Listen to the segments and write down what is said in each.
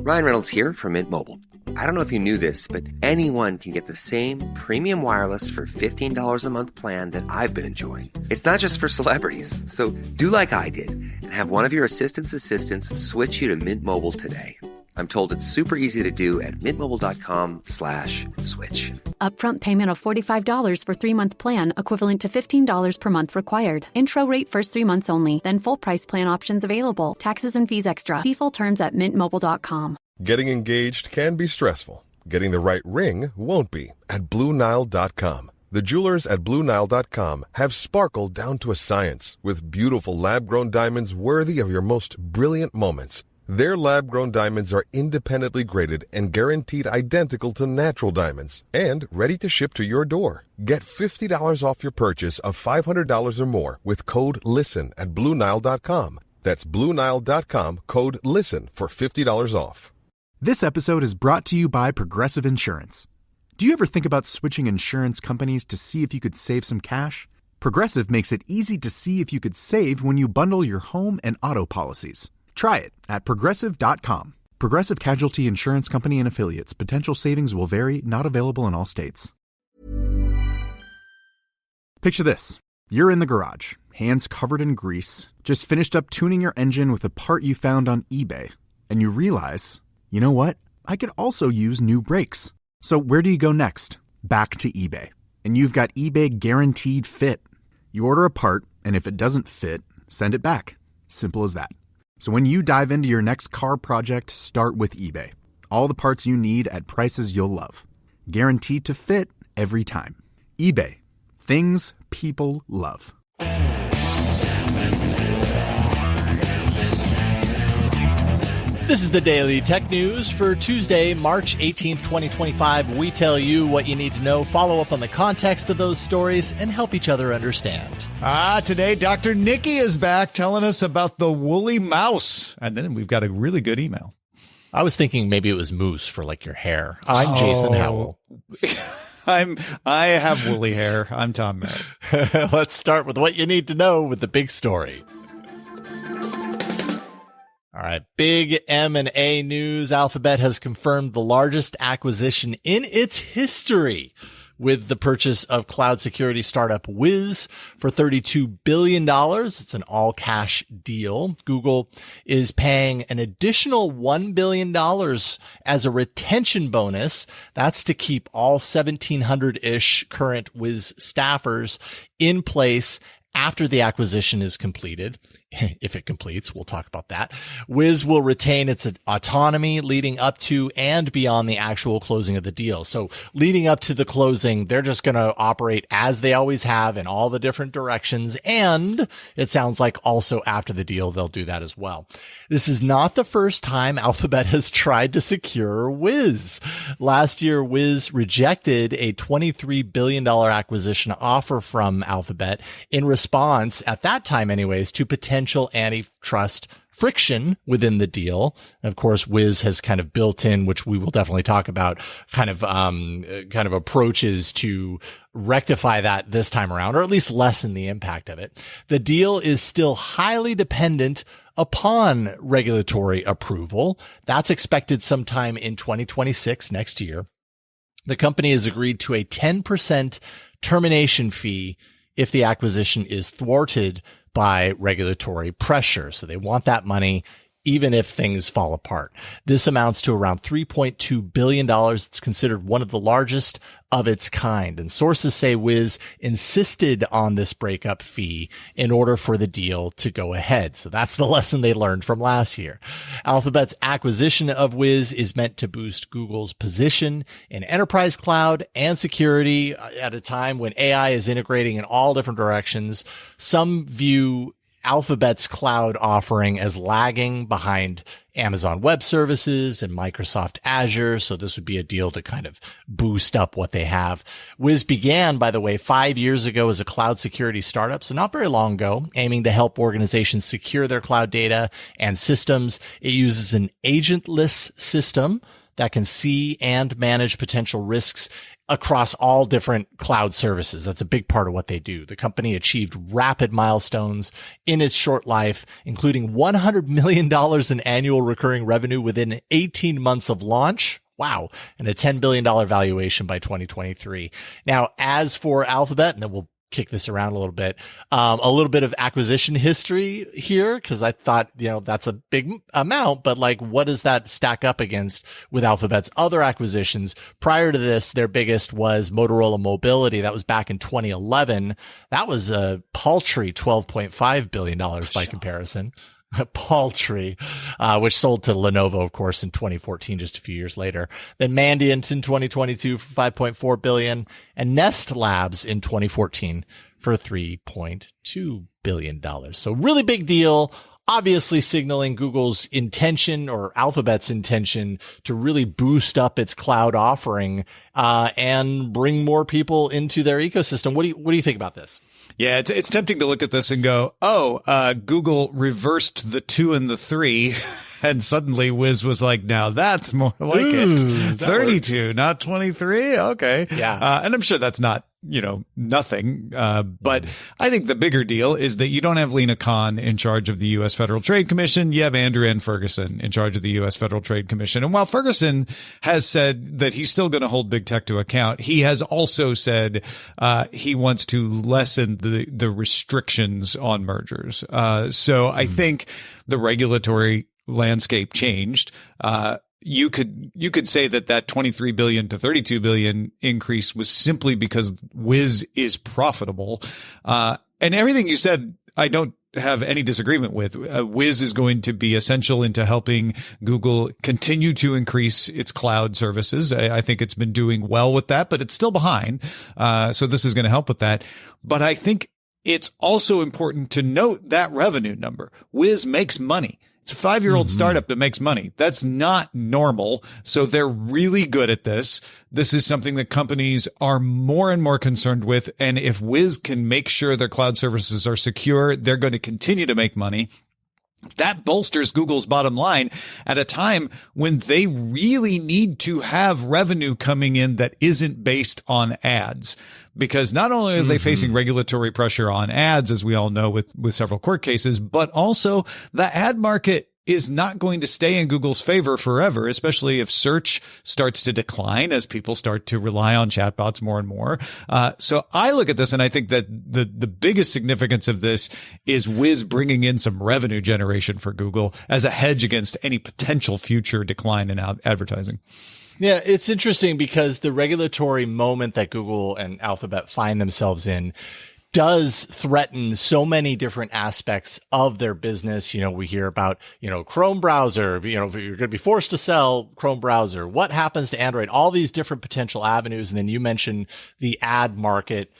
Ryan Reynolds here from Mint Mobile. I don't know if you knew this, but anyone can get the same premium wireless for $15 a month plan that I've been enjoying. It's not just for celebrities. So do like I did and have one of your assistants switch you to Mint Mobile today. I'm told it's super easy to do at mintmobile.com/switch. Upfront payment of $45 for 3-month plan, equivalent to $15 per month required. Intro rate first 3 months only, then full price plan options available. Taxes and fees extra. See full terms at mintmobile.com. Getting engaged can be stressful. Getting the right ring won't be at BlueNile.com. The jewelers at BlueNile.com have sparkle down to a science with beautiful lab-grown diamonds worthy of your most brilliant moments. Their lab-grown diamonds are independently graded and guaranteed identical to natural diamonds and ready to ship to your door. Get $50 off your purchase of $500 or more with code LISTEN at BlueNile.com. That's BlueNile.com, code LISTEN for $50 off. This episode is brought to you by Progressive Insurance. Do you ever think about switching insurance companies to see if you could save some cash? Progressive makes it easy to see if you could save when you bundle your home and auto policies. Try it at Progressive.com. Progressive Casualty Insurance Company and Affiliates. Potential savings will vary. Not available in all states. Picture this. You're in the garage, hands covered in grease, just finished up tuning your engine with a part you found on eBay. And you realize, you know what? I could also use new brakes. So where do you go next? Back to eBay. And you've got eBay Guaranteed Fit. You order a part, and if it doesn't fit, send it back. Simple as that. So when you dive into your next car project, start with eBay. All the parts you need at prices you'll love. Guaranteed to fit every time. eBay. Things people love. This is the Daily Tech News for Tuesday, March 18th, 2025. We tell you what you need to know, follow up on the context of those stories, and help each other understand. Today, Dr. Niki is back telling us about the woolly mouse. And then we've got a really good email. I was thinking maybe it was moose for like your hair. I'm Jason Howell. I have woolly hair. I'm Tom Merritt. Let's start with what you need to know with the big story. All right, big M&A news. Alphabet has confirmed the largest acquisition in its history with the purchase of cloud security startup Wiz for $32 billion. It's an all-cash deal. Google is paying an additional $1 billion as a retention bonus. That's to keep all 1,700-ish current Wiz staffers in place after the acquisition is completed. If it completes, we'll talk about that. Wiz will retain its autonomy leading up to and beyond the actual closing of the deal. So leading up to the closing, they're just going to operate as they always have in all the different directions. And it sounds like also after the deal, they'll do that as well. This is not the first time Alphabet has tried to secure Wiz. Last year, Wiz rejected a $23 billion acquisition offer from Alphabet in response, at that time anyways, to potential antitrust friction within the deal. And of course, Wiz has kind of built in, which we will definitely talk about, kind of approaches to rectify that this time around, or at least lessen the impact of it. The deal is still highly dependent upon regulatory approval. That's expected sometime in 2026, next year. The company has agreed to a 10% termination fee if the acquisition is thwarted by regulatory pressure. So they want that money even if things fall apart. This amounts to around $3.2 billion. It's considered one of the largest of its kind. And sources say Wiz insisted on this breakup fee in order for the deal to go ahead. So that's the lesson they learned from last year. Alphabet's acquisition of Wiz is meant to boost Google's position in enterprise cloud and security at a time when AI is integrating in all different directions. Some view Alphabet's cloud offering as lagging behind Amazon Web Services and Microsoft Azure. So this would be a deal to kind of boost up what they have. Wiz began, by the way, 5 years ago as a cloud security startup. So not very long ago, aiming to help organizations secure their cloud data and systems. It uses an agentless system that can see and manage potential risks across all different cloud services. That's a big part of what they do. The company achieved rapid milestones in its short life, including $100 million in annual recurring revenue within 18 months of launch. Wow. And a $10 billion valuation by 2023. Now, as for Alphabet, and then we'll kick this around a little bit of acquisition history here, because I thought, that's a big amount, but like, what does that stack up against with Alphabet's other acquisitions? Prior to this, their biggest was Motorola Mobility. That was back in 2011. That was a paltry $12.5 billion by comparison. Paltry, which sold to Lenovo, of course, in 2014, just a few years later. Then Mandiant in 2022 for $5.4 billion, and Nest Labs in 2014 for $3.2 billion. So really big deal, obviously signaling Google's intention, or Alphabet's intention, to really boost up its cloud offering, and bring more people into their ecosystem. What do you think about this? Yeah, it's tempting to look at this and go, Google reversed the 2 and the 3, and suddenly Wiz was like, now that's more like it. 32, works. Not 23. Okay. Yeah. And I'm sure that's not, nothing. But I think the bigger deal is that you don't have Lena Khan in charge of the U.S. Federal Trade Commission. You have Andrew N. Ferguson in charge of the U.S. Federal Trade Commission. And while Ferguson has said that he's still going to hold big tech to account, he has also said he wants to lessen the restrictions on mergers. So I think the regulatory landscape changed. You could say that 23 billion to 32 billion increase was simply because Wiz is profitable. And everything you said, I don't have any disagreement with. Wiz is going to be essential into helping Google continue to increase its cloud services. I think it's been doing well with that, but it's still behind. So this is going to help with that. But I think it's also important to note that revenue number. Wiz makes money. It's a 5-year-old startup that makes money. That's not normal. So they're really good at this. This is something that companies are more and more concerned with. And if Wiz can make sure their cloud services are secure, they're going to continue to make money. That bolsters Google's bottom line at a time when they really need to have revenue coming in that isn't based on ads. Because not only are they facing regulatory pressure on ads, as we all know with several court cases, but also the ad market is not going to stay in Google's favor forever, especially if search starts to decline as people start to rely on chatbots more and more. So I look at this and I think that the biggest significance of this is Wiz bringing in some revenue generation for Google as a hedge against any potential future decline in advertising. Yeah, it's interesting because the regulatory moment that Google and Alphabet find themselves in does threaten so many different aspects of their business. We hear about, Chrome browser, you're going to be forced to sell Chrome browser. What happens to Android? All these different potential avenues. And then you mentioned the ad market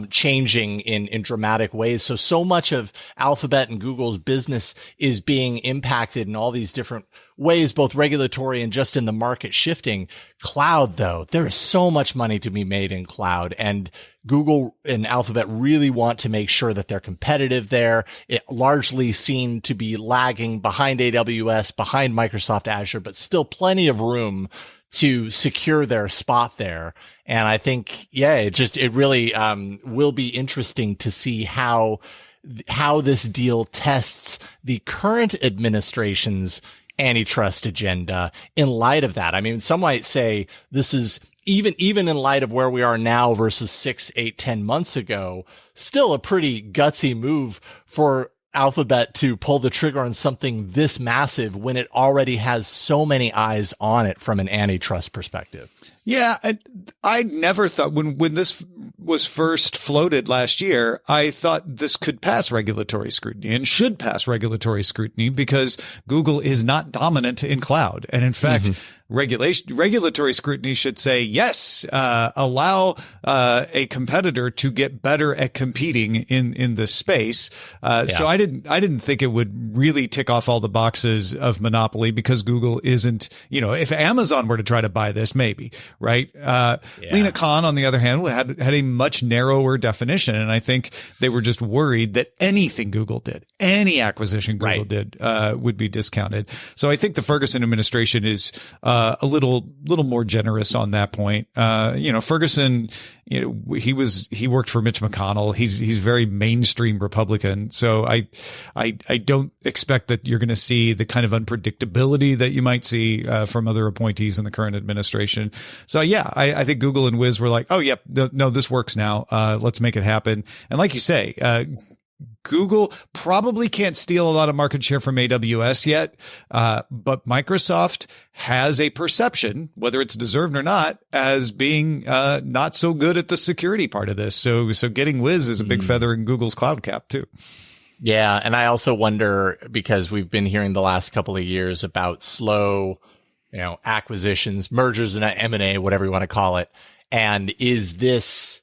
changing in dramatic ways. So much of Alphabet and Google's business is being impacted in all these different ways, both regulatory and just in the market shifting. Cloud, though, there is so much money to be made in cloud, and Google and Alphabet really want to make sure that they're competitive there. It largely seen to be lagging behind AWS, behind Microsoft Azure, but still plenty of room to secure their spot there. And I think, it really will be interesting to see how this deal tests the current administration's antitrust agenda in light of that. I mean, some might say this is even in light of where we are now versus 6, 8, 10 months ago, still a pretty gutsy move for Alphabet to pull the trigger on something this massive when it already has so many eyes on it from an antitrust perspective. Yeah, I never thought when this was first floated last year, I thought this could pass regulatory scrutiny and should pass regulatory scrutiny because Google is not dominant in cloud. And in fact, regulatory scrutiny should say, yes, allow a competitor to get better at competing in this space. So I didn't think it would really tick off all the boxes of monopoly because Google isn't, if Amazon were to try to buy this, maybe, right? Lena Khan, on the other hand, had a much narrower definition. And I think they were just worried that anything Google did, any acquisition Google did, would be discounted. So I think the Ferguson administration is a little more generous on that point. Ferguson, he worked for Mitch McConnell. He's very mainstream Republican. So I don't expect that you're going to see the kind of unpredictability that you might see from other appointees in the current administration. So yeah, I think Google and Wiz were like, oh yeah, no, this works now. Let's make it happen. And like you say, Google probably can't steal a lot of market share from AWS yet, but Microsoft has a perception, whether it's deserved or not, as being not so good at the security part of this. So getting Wiz is a big feather in Google's cloud cap too. Yeah, and I also wonder, because we've been hearing the last couple of years about slow, acquisitions, mergers, and M&A, whatever you want to call it, and is this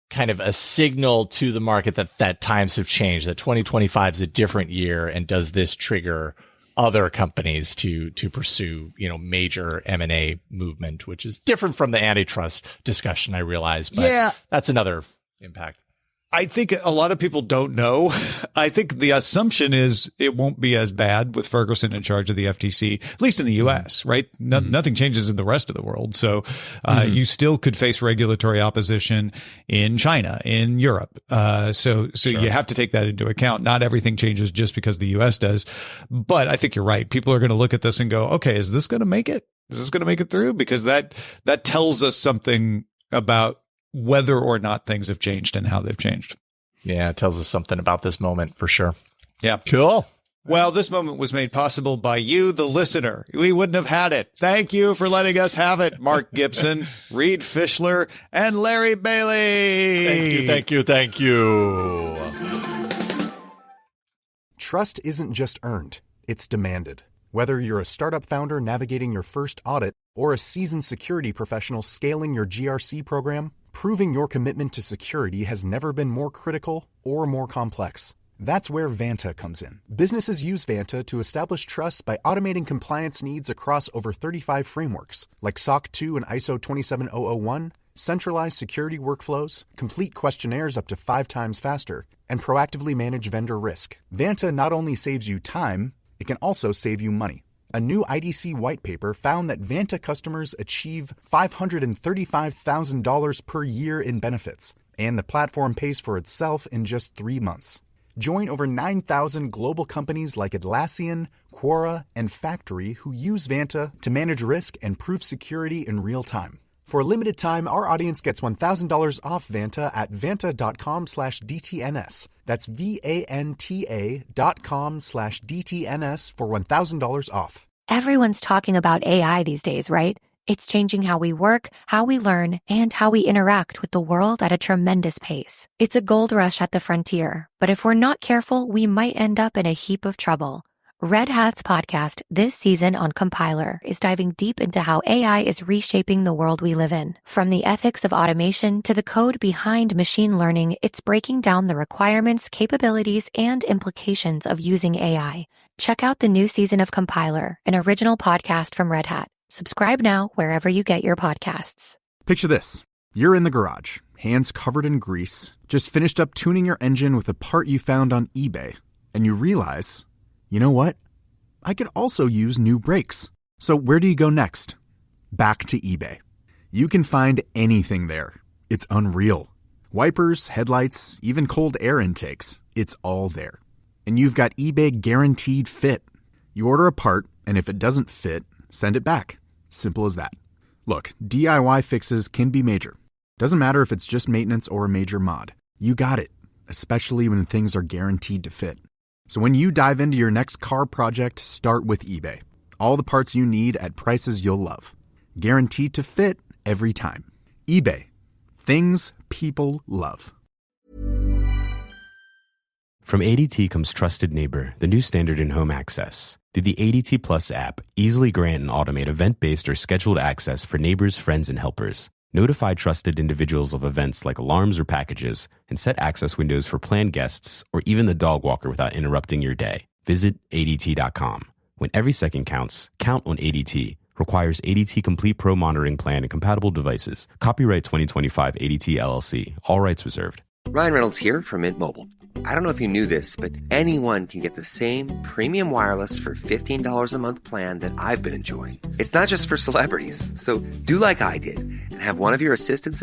kind of a signal to the market that times have changed, that 2025 is a different year, and does this trigger other companies to pursue, major M&A movement, which is different from the antitrust discussion, I realize, but that's another impact. I think a lot of people don't know. I think the assumption is it won't be as bad with Ferguson in charge of the FTC, at least in the U.S., right? Nothing changes in the rest of the world. So you still could face regulatory opposition in China, in Europe. So you have to take that into account. Not everything changes just because the U.S. does. But I think you're right. People are going to look at this and go, okay, is this going to make it? Is this going to make it through? Because that tells us something about whether or not things have changed and how they've changed. Yeah, it tells us something about this moment for sure. Yeah. Cool. Well, this moment was made possible by you, the listener. We wouldn't have had it. Thank you for letting us have it, Mark Gibson, Reed Fischler, and Larry Bailey. Thank you. Trust isn't just earned, it's demanded. Whether you're a startup founder navigating your first audit or a seasoned security professional scaling your GRC program, proving your commitment to security has never been more critical or more complex. That's where Vanta comes in. Businesses use Vanta to establish trust by automating compliance needs across over 35 frameworks, like SOC 2 and ISO 27001, centralize security workflows, complete questionnaires up to 5 times faster, and proactively manage vendor risk. Vanta not only saves you time, it can also save you money. A new IDC white paper found that Vanta customers achieve $535,000 per year in benefits, and the platform pays for itself in just 3 months. Join over 9,000 global companies like Atlassian, Quora, and Factory who use Vanta to manage risk and prove security in real time. For a limited time, our audience gets $1,000 off Vanta at vanta.com/DTNS. That's VANTA.com/DTNS for $1,000 off. Everyone's talking about AI these days, right? It's changing how we work, how we learn, and how we interact with the world at a tremendous pace. It's a gold rush at the frontier, but if we're not careful, we might end up in a heap of trouble. Red Hat's podcast this season on Compiler is diving deep into how AI is reshaping the world we live in. From the ethics of automation to the code behind machine learning, it's breaking down the requirements, capabilities, and implications of using AI. Check out the new season of Compiler, an original podcast from Red Hat. Subscribe now wherever you get your podcasts. Picture this. You're in the garage, hands covered in grease, just finished up tuning your engine with a part you found on eBay, and you realize, you know what? I could also use new brakes. So where do you go next? Back to eBay. You can find anything there. It's unreal. Wipers, headlights, even cold air intakes. It's all there. And you've got eBay Guaranteed Fit. You order a part, and if it doesn't fit, send it back. Simple as that. Look, DIY fixes can be major. Doesn't matter if it's just maintenance or a major mod. You got it, especially when things are guaranteed to fit. So when you dive into your next car project, start with eBay. All the parts you need at prices you'll love. Guaranteed to fit every time. eBay. Things people love. From ADT comes Trusted Neighbor, the new standard in home access. Through the ADT Plus app, easily grant and automate event-based or scheduled access for neighbors, friends, and helpers. Notify trusted individuals of events like alarms or packages, and set access windows for planned guests or even the dog walker without interrupting your day. Visit ADT.com. When every second counts, count on ADT. Requires ADT Complete Pro monitoring plan and compatible devices. Copyright 2025 ADT LLC. All rights reserved. Ryan Reynolds here from Mint Mobile. I don't know if you knew this, but anyone can get the same premium wireless for $15 a month plan that I've been enjoying. It's not just for celebrities. So do like I did and have one of your assistants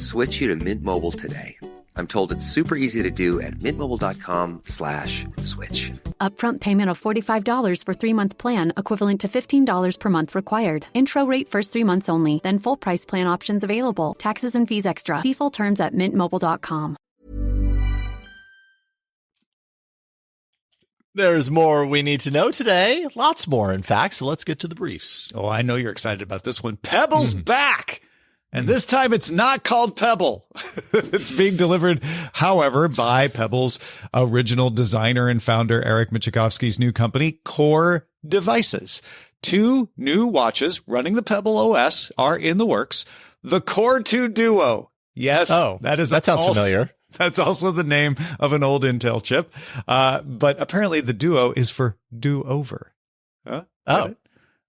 switch you to Mint Mobile today. I'm told it's super easy to do at mintmobile.com/switch. Upfront payment of $45 for 3-month plan, equivalent to $15 per month required. Intro rate first 3 months only, then full price plan options available. Taxes and fees extra. See full terms at mintmobile.com. There's more we need to know today. Lots more, in fact. So let's get to the briefs. Oh, I know you're excited about this one. Pebble's back. And this time it's not called Pebble. It's being delivered, however, by Pebble's original designer and founder, Eric Michikowski's new company, Core Devices. 2 new watches running the PebbleOS are in the works. The Core 2 Duo. Yes. Oh, that sounds familiar. That's also the name of an old Intel chip. But apparently the Duo is for do-over. Huh? Oh,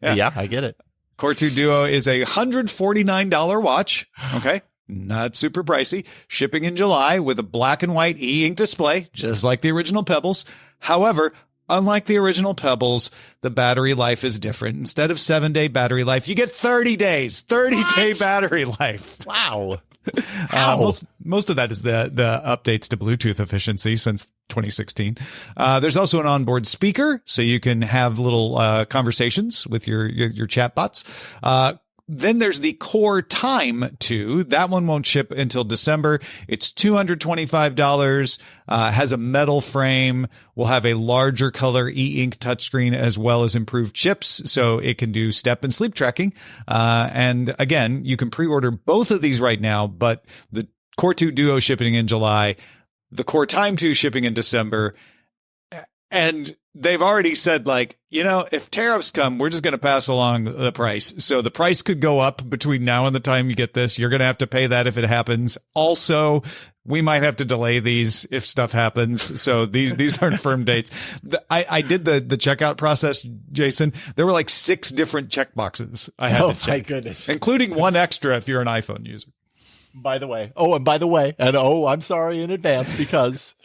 yeah, I get it. Core 2 Duo is a $149 watch. Okay. Not super pricey. Shipping in July with a black and white e-ink display, just like the original Pebbles. However, unlike the original Pebbles, the battery life is different. Instead of 7-day battery life, you get 30 days, 30-day battery life. Wow. Most of that is the updates to Bluetooth efficiency since 2016. There's also an onboard speaker, so you can have little conversations with your chatbots. Then there's the Core Time 2. That one won't ship until December. It's $225, has a metal frame, will have a larger color e-ink touchscreen as well as improved chips, so it can do step and sleep tracking. And again, you can pre-order both of these right now, but the Core 2 Duo shipping in July, the Core Time 2 shipping in December. And they've already said, like, if tariffs come, we're just going to pass along the price. So the price could go up between now and the time you get this. You're going to have to pay that if it happens. Also, we might have to delay these if stuff happens. So these aren't firm dates. I did the checkout process, Jason. There were like 6 different checkboxes I had to check. My goodness. Including one extra if you're an iPhone user. By the way, I'm sorry in advance because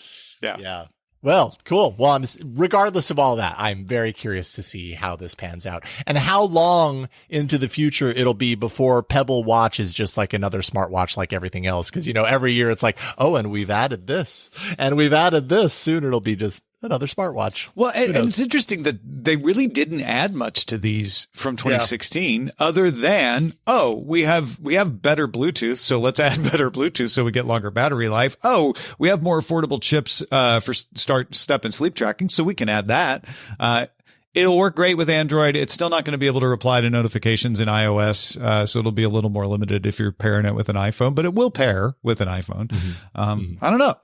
yeah. Well, cool. Well, regardless of all that, I'm very curious to see how this pans out and how long into the future it'll be before Pebble Watch is just like another smartwatch like everything else. Because, every year it's like, and we've added this and we've added this. Soon it'll be just another smartwatch. Well, and it's interesting that they really didn't add much to these from 2016 other than, we have better Bluetooth. So let's add better Bluetooth so we get longer battery life. We have more affordable chips for step and sleep tracking. So we can add that. It'll work great with Android. It's still not going to be able to reply to notifications in iOS. So it'll be a little more limited if you're pairing it with an iPhone, but it will pair with an iPhone. I don't know.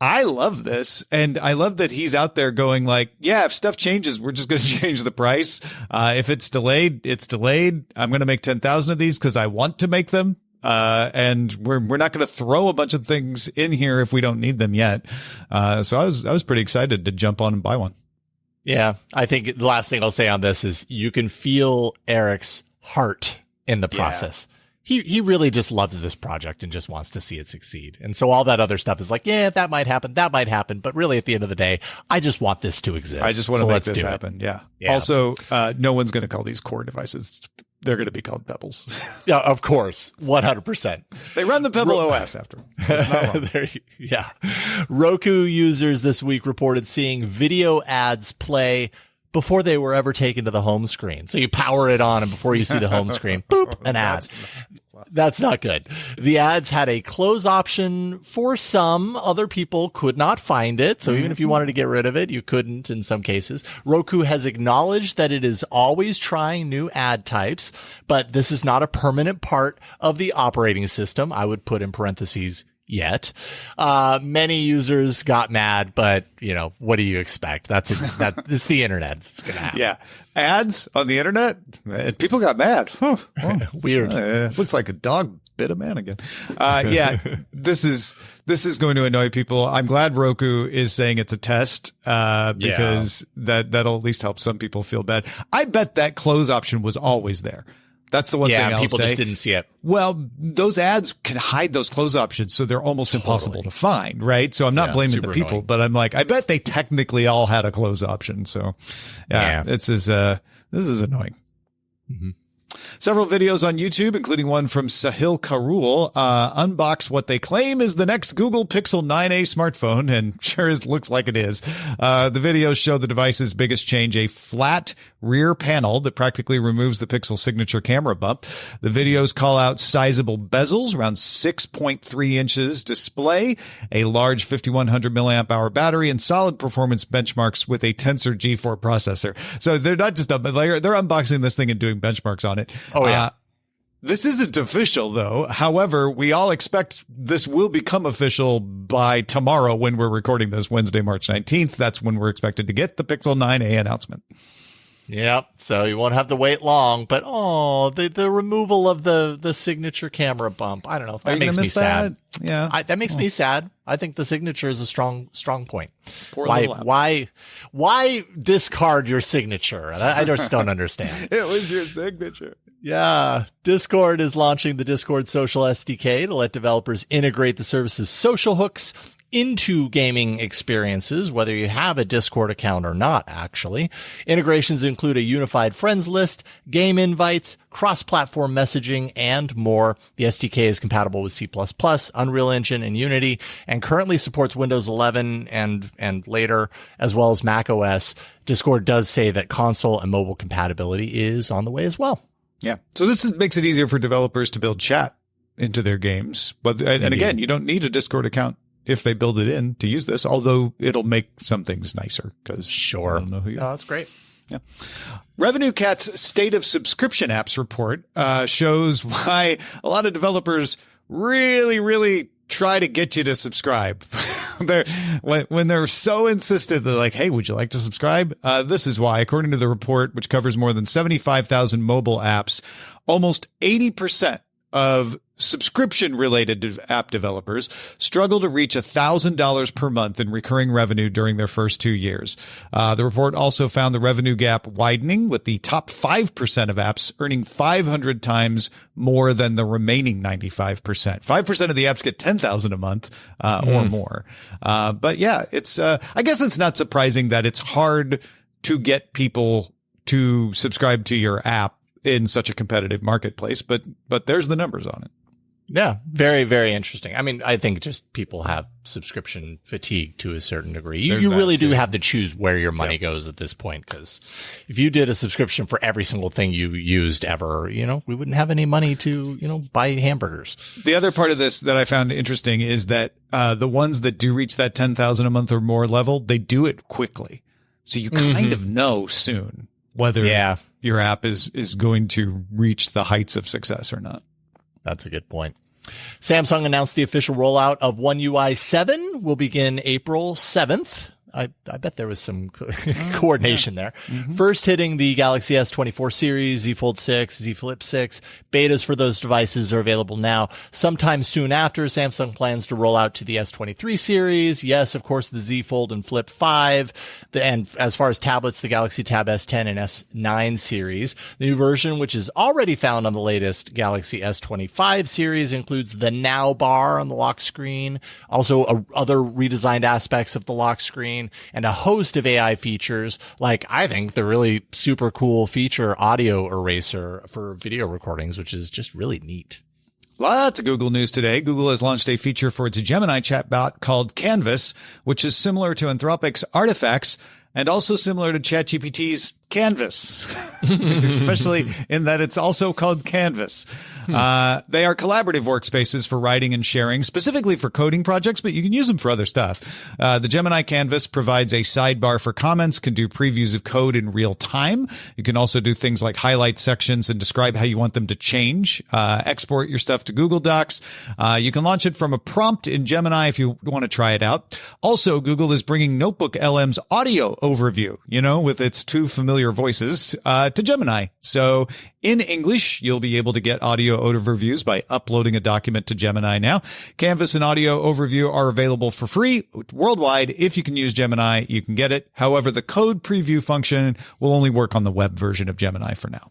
I love this, and I love that he's out there going like, if stuff changes, we're just going to change the price. If it's delayed, it's delayed. I'm going to make 10,000 of these because I want to make them. And we're not going to throw a bunch of things in here if we don't need them yet. So I was pretty excited to jump on and buy one. Yeah, I think the last thing I'll say on this is you can feel Eric's heart in the process. He really just loves this project and just wants to see it succeed. And so all that other stuff is like, that might happen. But really at the end of the day, I just want this to exist. I just want to make this happen. Yeah. Also, no one's going to call these Core devices. They're going to be called Pebbles. Yeah, of course. 100%. They run the PebbleOS after. It's not wrong. Roku users this week reported seeing video ads play before they were ever taken to the home screen. So you power it on, and before you see the home screen, boop, an ad. That's not good. The ads had a close option for some. Other people could not find it. So even if you wanted to get rid of it, you couldn't in some cases. Roku has acknowledged that it is always trying new ad types, but this is not a permanent part of the operating system. I would put in parentheses yet. Many users got mad, but what do you expect? It's the internet. It's gonna happen. Yeah. Ads on the internet, and people got mad. Weird. Looks like a dog bit a man again. This is going to annoy people. I'm glad Roku is saying it's a test, because that'll at least help some people feel bad. I bet that close option was always there. That's the one thing I'll people say. just didn't see it. Well, those ads can hide those close options, so they're almost impossible to find, right? So I'm not blaming the people, annoying. but I'm like, I bet they technically all had a close option. So this is annoying. Mm-hmm. Several videos on YouTube, including one from Sahil Karul, unbox what they claim is the next Google Pixel 9a smartphone, and sure looks like it is. The videos show the device's biggest change, a flat rear panel that practically removes the Pixel signature camera bump. The videos call out sizable bezels, around 6.3 inches display, a large 5100 milliamp hour battery, and solid performance benchmarks with a Tensor G4 processor. So they're not just they're unboxing this thing and doing benchmarks on it. Oh, yeah. This isn't official, though. However, we all expect this will become official by tomorrow when we're recording this, Wednesday, March 19th. That's when we're expected to get the Pixel 9a announcement. Yep. So you won't have to wait long, but the removal of the signature camera bump. I don't know. That makes me sad. Yeah. That makes me sad. I think the signature is a strong point. Why discard your signature? I just don't understand. It was your signature. Yeah. Discord is launching the Discord Social SDK to let developers integrate the service's social hooks into gaming experiences, whether you have a Discord account or not, actually. Integrations include a unified friends list, game invites, cross-platform messaging, and more. The SDK is compatible with C++, Unreal Engine, and Unity, and currently supports Windows 11 and later, as well as Mac OS. Discord does say that console and mobile compatibility is on the way as well. Yeah. So this makes it easier for developers to build chat into their games. But and again, you don't need a Discord account if they build it in to use this, although it'll make some things nicer because I don't know who you are. That's great. Yeah. Revenue Cat's State of Subscription Apps report shows why a lot of developers really, really try to get you to subscribe. When they're so insistent, they're like, hey, would you like to subscribe? This is why, according to the report, which covers more than 75,000 mobile apps, almost 80% of subscription-related app developers struggle to reach $1,000 per month in recurring revenue during their first 2 years. The report also found the revenue gap widening, with the top 5% of apps earning 500 times more than the remaining 95%. 5% of the apps get $10,000 a month or more. But yeah, it's I guess it's not surprising that it's hard to get people to subscribe to your app in such a competitive marketplace, but there's the numbers on it. Yeah, very, very interesting. I mean, I think just people have subscription fatigue to a certain degree. You really do have to choose where your money goes at this point, because if you did a subscription for every single thing you used ever, we wouldn't have any money to, buy hamburgers. The other part of this that I found interesting is that the ones that do reach that 10,000 a month or more level, they do it quickly. So you kind of know soon whether your app is going to reach the heights of success or not. That's a good point. Samsung announced the official rollout of One UI 7 will begin April 7th. I bet there was some coordination there. Mm-hmm. First hitting the Galaxy S24 series, Z Fold 6, Z Flip 6. Betas for those devices are available now. Sometime soon after, Samsung plans to roll out to the S23 series. Yes, of course, the Z Fold and Flip 5. And as far as tablets, the Galaxy Tab S10 and S9 series. The new version, which is already found on the latest Galaxy S25 series, includes the Now bar on the lock screen. Also, other redesigned aspects of the lock screen, and a host of AI features, like I think the really super cool feature audio eraser for video recordings, which is just really neat. Lots of Google news today. Google has launched a feature for its Gemini chatbot called Canvas, which is similar to Anthropic's Artifacts and also similar to ChatGPT's Canvas, especially in that it's also called Canvas. They are collaborative workspaces for writing and sharing, specifically for coding projects, but you can use them for other stuff. The Gemini Canvas provides a sidebar for comments, can do previews of code in real time. You can also do things like highlight sections and describe how you want them to change, export your stuff to Google Docs. You can launch it from a prompt in Gemini if you want to try it out. Also, Google is bringing Notebook LM's audio overview, with its two familiar voices, to Gemini. So in English, you'll be able to get audio overviews by uploading a document to Gemini now. Canvas and audio overview are available for free worldwide. If you can use Gemini, you can get it. However, the code preview function will only work on the web version of Gemini for now.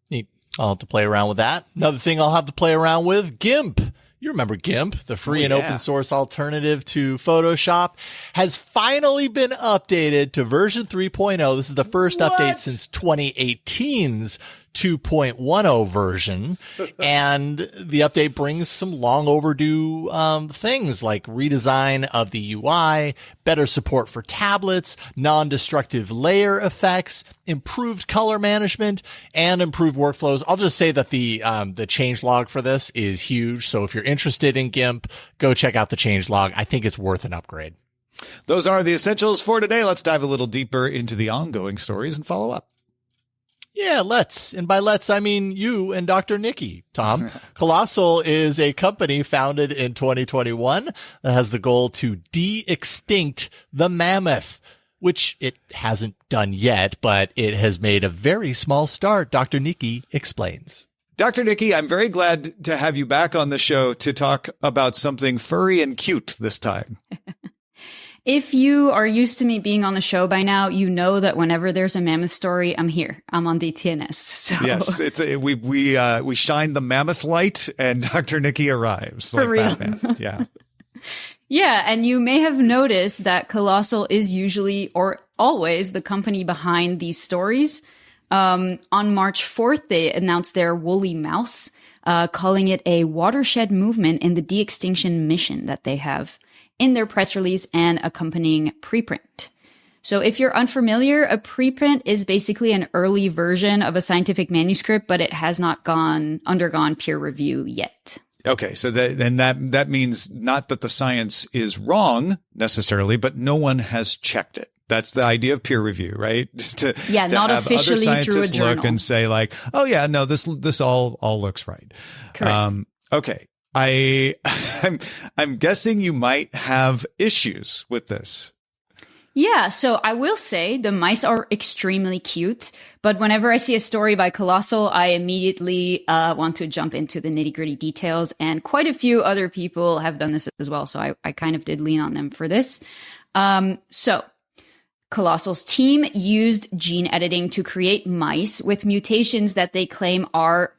Neat. I'll have to play around with that. Another thing I'll have to play around with, GIMP. You remember GIMP, the free and open source alternative to Photoshop, has finally been updated to version 3.0. This is the first update since 2018's 2.10 version. And the update brings some long overdue things like redesign of the UI, better support for tablets, non-destructive layer effects, improved color management, and improved workflows. I'll just say that the changelog for this is huge. So if you're interested in GIMP, go check out the changelog. I think it's worth an upgrade. Those are the essentials for today. Let's dive a little deeper into the ongoing stories and follow up. Yeah, let's. And by let's, I mean you and Dr. Niki, Tom. Colossal is a company founded in 2021 that has the goal to de-extinct the mammoth, which it hasn't done yet, but it has made a very small start. Dr. Niki explains. Dr. Niki, I'm very glad to have you back on the show to talk about something furry and cute this time. If you are used to me being on the show by now, you know that whenever there's a mammoth story, I'm here. I'm on DTNS. So. Yes, we shine the mammoth light, and Dr. Niki arrives. For real. Batman. Yeah. Yeah, and you may have noticed that Colossal is usually or always the company behind these stories. On March 4th, they announced their woolly mouse, calling it a watershed movement in the de-extinction mission that they have in their press release and accompanying preprint. So if you're unfamiliar, a preprint is basically an early version of a scientific manuscript, but it has not undergone peer review yet. Okay, so that means not that the science is wrong necessarily, but no one has checked it. That's the idea of peer review, right? to not have officially other through a journal. Look and say like, oh yeah, no, this all looks right. Correct. Okay. I'm guessing you might have issues with this. Yeah, so I will say the mice are extremely cute, but whenever I see a story by Colossal, I immediately want to jump into the nitty-gritty details, and quite a few other people have done this as well, so I kind of did lean on them for this. So Colossal's team used gene editing to create mice with mutations that they claim are,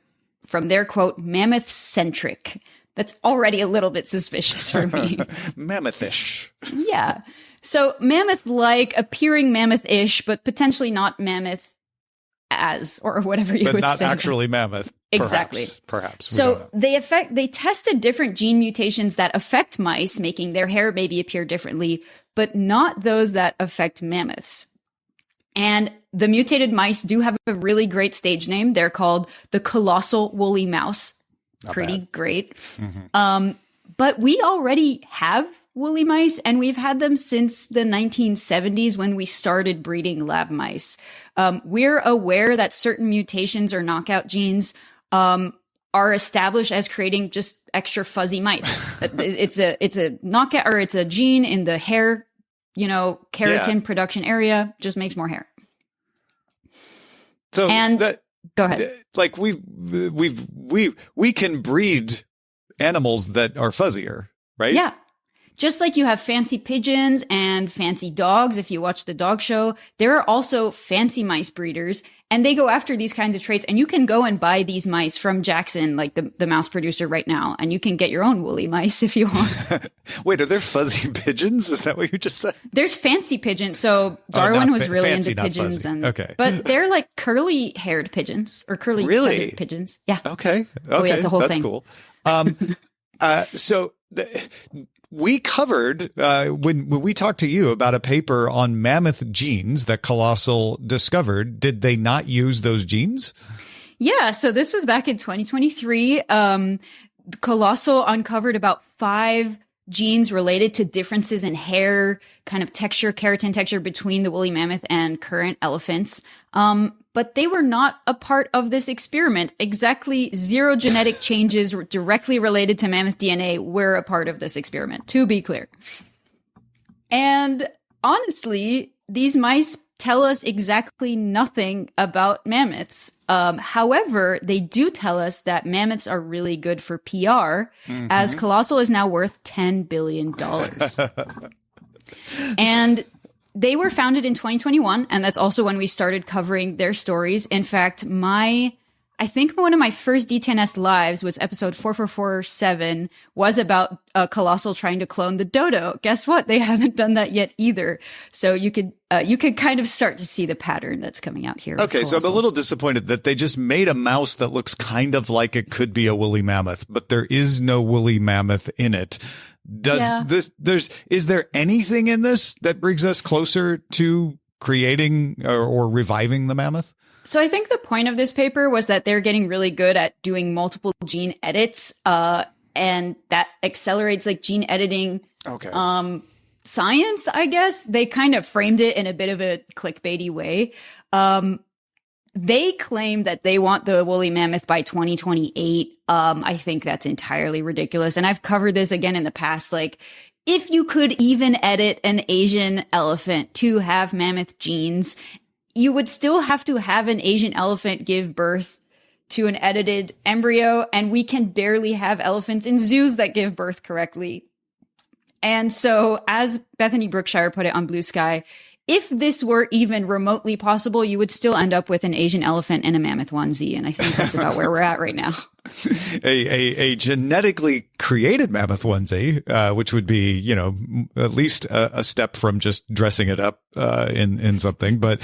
from their quote, mammoth-centric. That's already a little bit suspicious for me. Mammothish. Yeah. So mammoth-like, appearing mammoth-ish, but potentially not mammoth as, or whatever you would say. But not actually mammoth. Exactly. Perhaps. So they tested different gene mutations that affect mice, making their hair maybe appear differently, but not those that affect mammoths. And the mutated mice do have a really great stage name. They're called the Colossal Woolly Mouse. Pretty great. Mm-hmm. But we already have woolly mice, and we've had them since the 1970s when we started breeding lab mice. We're aware that certain mutations or knockout genes are established as creating just extra fuzzy mice. It's a knockout, or it's a gene in the hair, keratin production area, just makes more hair. So go ahead. Like we can breed animals that are fuzzier, right? Yeah. Just like you have fancy pigeons and fancy dogs, if you watch the dog show, there are also fancy mice breeders, and they go after these kinds of traits. And you can go and buy these mice from Jackson, like the mouse producer right now, and you can get your own woolly mice if you want. Wait, are there fuzzy pigeons? Is that what you just said? There's fancy pigeons. So Darwin was really into pigeons, but they're like curly-haired pigeons or curly-feathered pigeons. Yeah. Okay. Oh, yeah, it's a whole That's thing. Cool. We covered when we talked to you about a paper on mammoth genes that Colossal discovered. Did they not use those genes? Yeah, so this was back in 2023. Colossal uncovered about 5 genes related to differences in hair, kind of texture, keratin texture between the woolly mammoth and current elephants. But they were not a part of this experiment. Exactly 0 genetic changes directly related to mammoth DNA were a part of this experiment, to be clear. And honestly, these mice tell us exactly nothing about mammoths. However, they do tell us that mammoths are really good for PR, as Colossal is now worth $10 billion. And they were founded in 2021, and that's also when we started covering their stories. In fact, my I think one of my first DTNS lives was episode 4447 was about Colossal trying to clone the dodo. Guess what? They haven't done that yet either. So you could kind of start to see the pattern that's coming out here. Okay, so I'm a little disappointed that they just made a mouse that looks kind of like it could be a woolly mammoth, but there is no woolly mammoth in it. Is there anything in this that brings us closer to creating or reviving the mammoth? So I think the point of this paper was that they're getting really good at doing multiple gene edits, and that accelerates like gene editing. Okay. Science, I guess. They kind of framed it in a bit of a clickbaity way. They claim that they want the woolly mammoth by 2028. I think that's entirely ridiculous. And I've covered this again in the past. Like, if you could even edit an Asian elephant to have mammoth genes, you would still have to have an Asian elephant give birth to an edited embryo, and we can barely have elephants in zoos that give birth correctly. And so, as Bethany Brookshire put it on Blue Sky, if this were even remotely possible, you would still end up with an Asian elephant and a mammoth onesie. And I think that's about where we're at right now. A genetically created mammoth onesie, which would be, at least a step from just dressing it up in something, but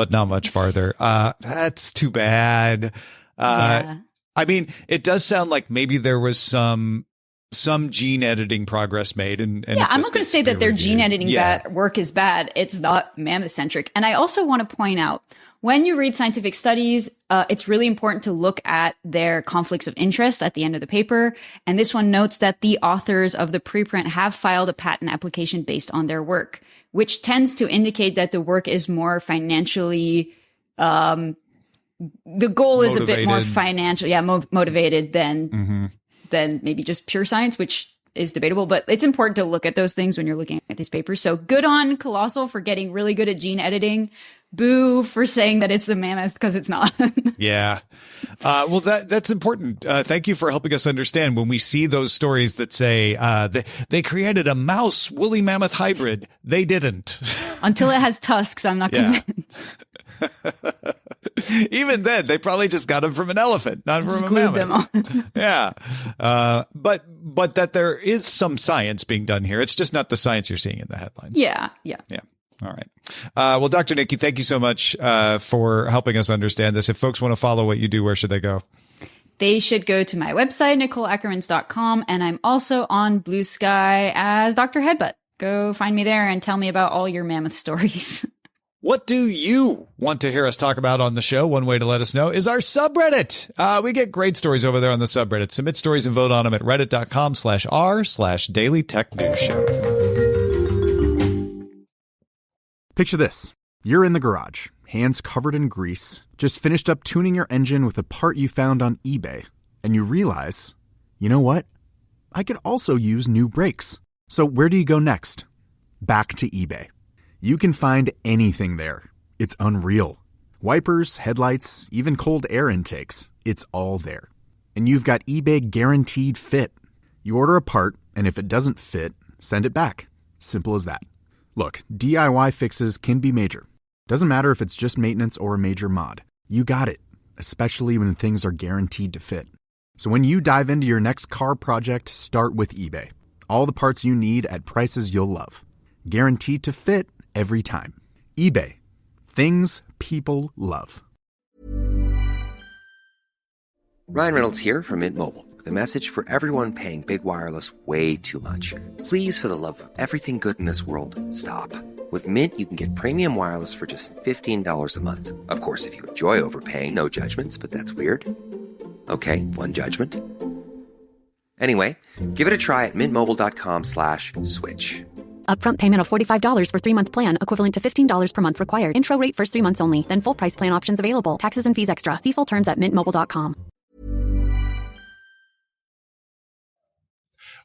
not much farther. That's too bad. Yeah. I mean, it does sound like maybe there was some gene editing progress made. And yeah, I'm not going to say that their gene editing work is bad. It's not mammoth centric. And I also want to point out, when you read scientific studies, it's really important to look at their conflicts of interest at the end of the paper. And this one notes that the authors of the preprint have filed a patent application based on their work, which tends to indicate that the work is more financially, the goal is a bit more financial, motivated than maybe just pure science, which is debatable. But it's important to look at those things when you're looking at these papers. So good on Colossal for getting really good at gene editing. Boo for saying that it's a mammoth, because it's not. Yeah. Well, that's important. Thank you for helping us understand when we see those stories that say they created a mouse woolly mammoth hybrid. They didn't. Until it has tusks, I'm not convinced. Even then, they probably just got them from an elephant, not from a mammoth. Them on. Yeah. But that there is some science being done here. It's just not the science you're seeing in the headlines. Yeah. All right. Well, Dr. Niki, thank you so much for helping us understand this. If folks want to follow what you do, where should they go? They should go to my website, NicoleAckermans.com, and I'm also on Blue Sky as Dr. Headbutt. Go find me there and tell me about all your mammoth stories. What do you want to hear us talk about on the show? One way to let us know is our subreddit. We get great stories over there on the subreddit. Submit stories and vote on them at reddit.com/r/Daily Tech News Show. Picture this. You're in the garage, hands covered in grease, just finished up tuning your engine with a part you found on eBay, and you realize, you know what? I could also use new brakes. So where do you go next? Back to eBay. You can find anything there. It's unreal. Wipers, headlights, even cold air intakes. It's all there. And you've got eBay Guaranteed Fit. You order a part, and if it doesn't fit, send it back. Simple as that. Look, DIY fixes can be major. Doesn't matter if it's just maintenance or a major mod. You got it, especially when things are guaranteed to fit. So when you dive into your next car project, start with eBay. All the parts you need at prices you'll love. Guaranteed to fit every time. eBay. Things people love. Ryan Reynolds here from Mint Mobile with a message for everyone paying big wireless way too much. Please, for the love of everything good in this world, stop. With Mint, you can get premium wireless for just $15 a month. Of course, if you enjoy overpaying, no judgments, but that's weird. Okay, one judgment. Anyway, give it a try at mintmobile.com/switch. Upfront payment of $45 for 3-month plan, equivalent to $15 per month required. Intro rate first 3 months only. Then full price plan options available. Taxes and fees extra. See full terms at mintmobile.com.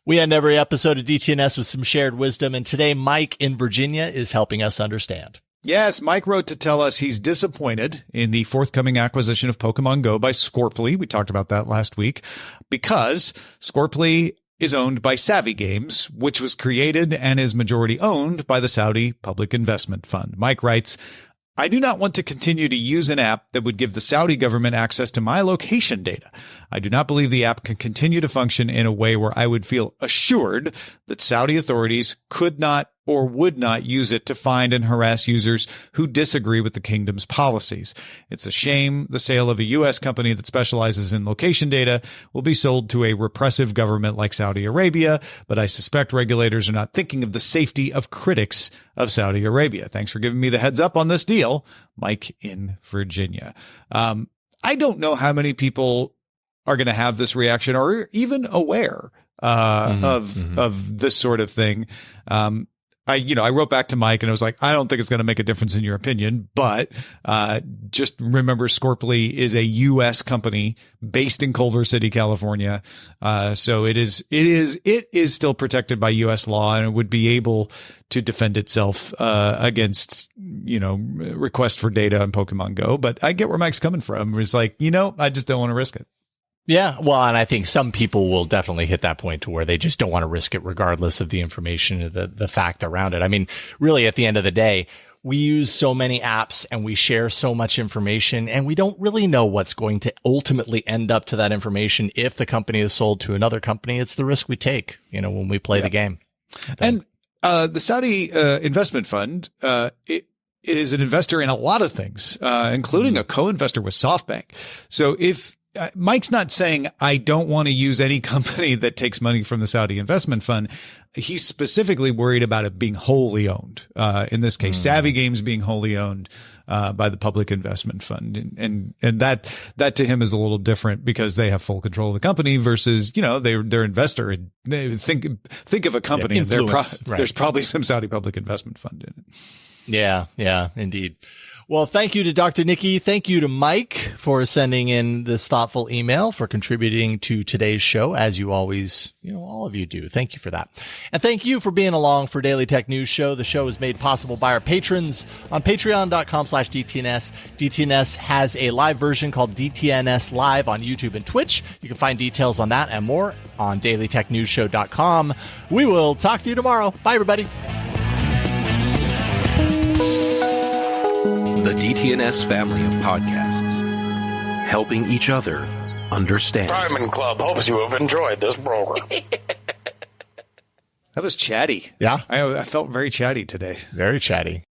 We end every episode of DTNS with some shared wisdom, and today Mike in Virginia is helping us understand. Yes, Mike wrote to tell us he's disappointed in the forthcoming acquisition of Pokemon Go by Scorply. We talked about that last week, because Scorply is owned by Savvy Games, which was created and is majority owned by the Saudi Public Investment Fund. Mike writes, I do not want to continue to use an app that would give the Saudi government access to my location data. I do not believe the app can continue to function in a way where I would feel assured that Saudi authorities could not or would not use it to find and harass users who disagree with the kingdom's policies. It's a shame the sale of a U.S. company that specializes in location data will be sold to a repressive government like Saudi Arabia, but I suspect regulators are not thinking of the safety of critics of Saudi Arabia. Thanks for giving me the heads up on this deal, Mike in Virginia. I don't know how many people are going to have this reaction or even aware of this sort of thing. I wrote back to Mike and I was like, I don't think it's going to make a difference in your opinion, but just remember Scorply is a U.S. company based in Culver City, California. So it is still protected by U.S. law, and it would be able to defend itself against, requests for data on Pokemon Go. But I get where Mike's coming from. It's like, I just don't want to risk it. Yeah, well, and I think some people will definitely hit that point to where they just don't want to risk it regardless of the information or the fact around it. I mean, really, at the end of the day, we use so many apps and we share so much information, and we don't really know what's going to ultimately end up to that information if the company is sold to another company. It's the risk we take, when we play the game. And the Saudi investment fund it is an investor in a lot of things, including a co-investor with SoftBank. So if Mike's not saying I don't want to use any company that takes money from the Saudi investment fund. He's specifically worried about it being wholly owned. In this case, Savvy Games being wholly owned by the public investment fund, and that to him is a little different because they have full control of the company versus they're investor, and they think of a company and there's probably some Saudi public investment fund in it. Yeah, indeed. Well, thank you to Dr. Niki. Thank you to Mike for sending in this thoughtful email, for contributing to today's show, as you always, all of you do. Thank you for that. And thank you for being along for Daily Tech News Show. The show is made possible by our patrons on patreon.com/DTNS. DTNS has a live version called DTNS Live on YouTube and Twitch. You can find details on that and more on dailytechnewsshow.com. We will talk to you tomorrow. Bye, everybody. The DTNS family of podcasts, helping each other understand. Diamond Club hopes you have enjoyed this program. That was chatty. Yeah. I felt very chatty today. Very chatty.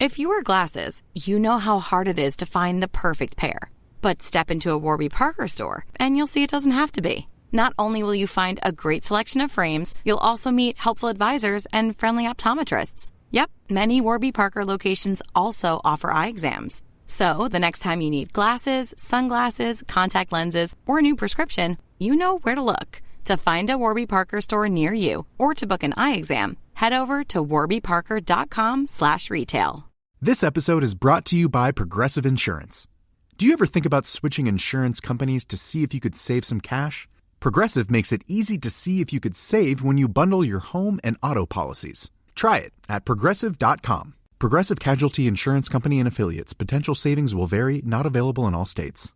If you wear glasses, you know how hard it is to find the perfect pair. But step into a Warby Parker store, and you'll see it doesn't have to be. Not only will you find a great selection of frames, you'll also meet helpful advisors and friendly optometrists. Yep, many Warby Parker locations also offer eye exams. So the next time you need glasses, sunglasses, contact lenses, or a new prescription, you know where to look. To find a Warby Parker store near you or to book an eye exam, head over to warbyparker.com/retail. This episode is brought to you by Progressive Insurance. Do you ever think about switching insurance companies to see if you could save some cash? Progressive makes it easy to see if you could save when you bundle your home and auto policies. Try it at Progressive.com. Progressive Casualty Insurance Company and Affiliates. Potential savings will vary. Not available in all states.